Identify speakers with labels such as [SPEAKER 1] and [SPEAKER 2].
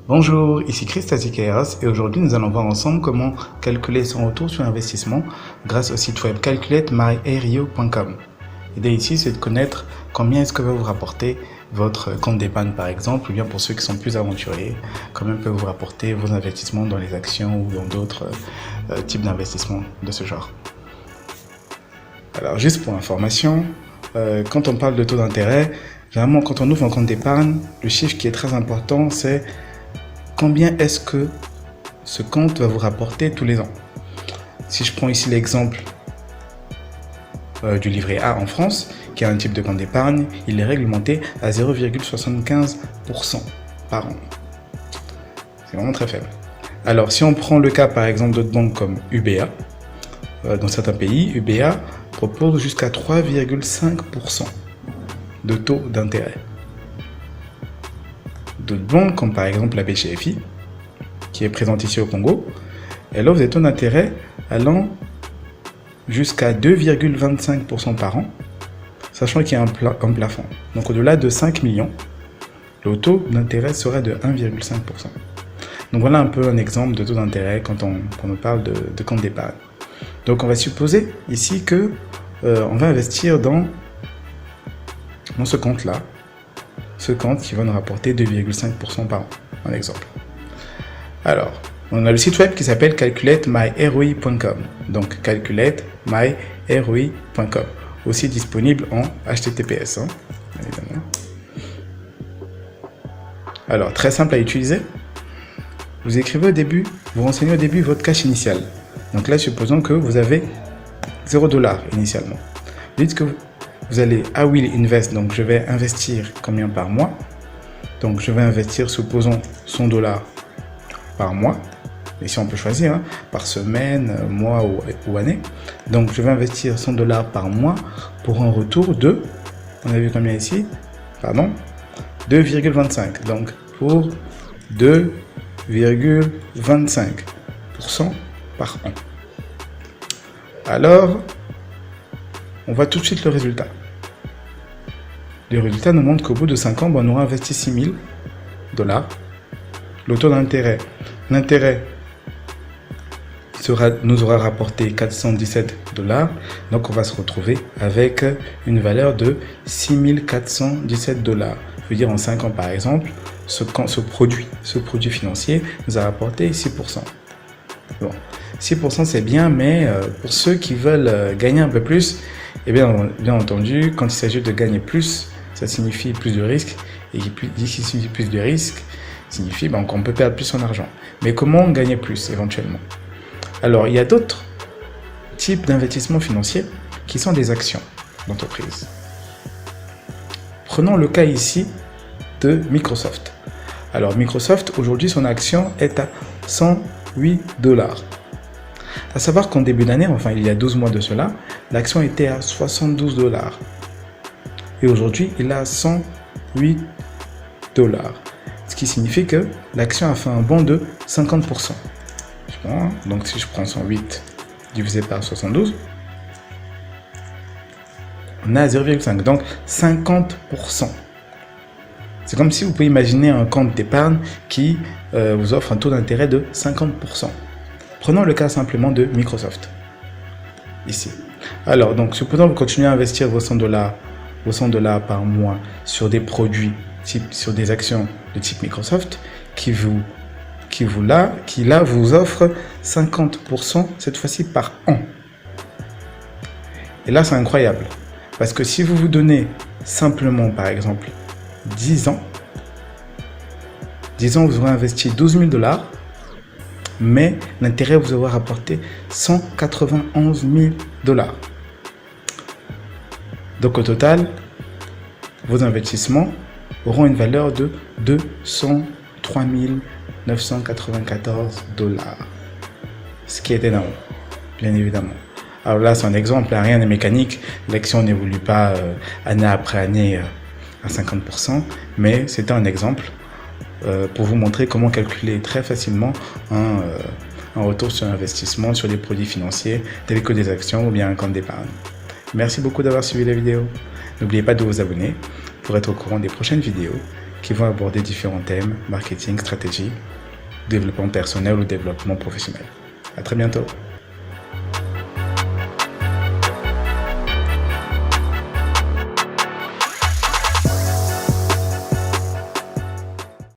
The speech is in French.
[SPEAKER 1] Bonjour, ici Christasi Chaos et aujourd'hui nous allons voir ensemble comment calculer son retour sur investissement grâce au site web calculatemyerio.com. L'idée ici c'est de connaître combien est-ce que va vous rapporter votre compte d'épargne par exemple, ou bien pour ceux qui sont plus aventuriers, combien peut vous rapporter vos investissements dans les actions ou dans d'autres types d'investissements de ce genre. Alors juste pour information, quand on parle de taux d'intérêt, généralement quand on ouvre un compte d'épargne, le chiffre qui est très important c'est combien est-ce que ce compte va vous rapporter tous les ans. Si je prends ici l'exemple du livret A en France, qui est un type de compte d'épargne, il est réglementé à 0,75% par an. C'est vraiment très faible. Alors si on prend le cas par exemple d'autres banques comme UBA, dans certains pays, UBA propose jusqu'à 3,5% de taux d'intérêt. D'autres banques, comme par exemple la BCFI, qui est présente ici au Congo, elle offre des taux d'intérêt allant jusqu'à 2,25% par an, sachant qu'il y a un plafond. Donc au-delà de 5 millions, le taux d'intérêt serait de 1,5%. Donc voilà un peu un exemple de taux d'intérêt quand on parle de compte d'épargne. Donc on va supposer ici que on va investir dans ce compte-là, ce compte qui va nous rapporter 2,5% par an, un exemple. Alors, on a le site web qui s'appelle calculatemyroi.com, donc calculatemyroi.com, aussi disponible en HTTPS, évidemment. Alors, très simple à utiliser. Vous écrivez au début, vous renseignez au début votre cash initial. Donc là, supposons que vous avez 0$ initialement. Vous dites que vous allez à Will Invest, donc je vais investir combien par mois. Donc je vais investir, supposons, $100 par mois. Et si on peut choisir, par semaine, mois ou année. Donc je vais investir $100 par mois pour un retour de, on a vu combien ici? Pardon, 2,25. Donc pour 2,25% par an. Alors, on voit tout de suite le résultat. Le résultat nous montre qu'au bout de 5 ans, on aura investi $6 000. Le taux d'intérêt, l'intérêt nous aura rapporté $417. Donc on va se retrouver avec une valeur de $6 417. Je veux dire en 5 ans par exemple, ce produit financier nous a rapporté 6%. Bon, 6% c'est bien, mais pour ceux qui veulent gagner un peu plus, et bien entendu, quand il s'agit de gagner plus, ça signifie plus de risques, et qui signifie plus de risques, signifie qu'on peut perdre plus son argent. Mais comment gagner plus éventuellement? Alors, il y a d'autres types d'investissements financiers qui sont des actions d'entreprise. Prenons le cas ici de Microsoft. Alors, Microsoft, aujourd'hui, son action est à $108. À savoir qu'en début d'année, enfin il y a 12 mois de cela, l'action était à $72. Et aujourd'hui, il est à $108. Ce qui signifie que l'action a fait un bond de 50%. Donc si je prends 108 divisé par 72, on a 0,5. Donc 50%. C'est comme si vous pouvez imaginer un compte d'épargne qui vous offre un taux d'intérêt de 50%. Prenons le cas simplement de Microsoft, ici. Alors, donc, supposons que vous continuez à investir vos $100 par mois sur des produits, sur des actions de type Microsoft, qui là vous offre 50% cette fois-ci par an. Et là, c'est incroyable. Parce que si vous vous donnez simplement, par exemple, 10 ans, vous aurez investi $12 000, mais l'intérêt vous aura rapporté $191 000. Donc au total, vos investissements auront une valeur de $203 994. Ce qui est énorme, bien évidemment. Alors là, c'est un exemple, rien n'est mécanique. L'action n'évolue pas année après année à 50%, mais c'est un exemple pour vous montrer comment calculer très facilement un retour sur investissement sur des produits financiers tels que des actions ou bien un compte d'épargne. Merci beaucoup d'avoir suivi la vidéo. N'oubliez pas de vous abonner pour être au courant des prochaines vidéos qui vont aborder différents thèmes, marketing, stratégie, développement personnel ou développement professionnel. À très bientôt.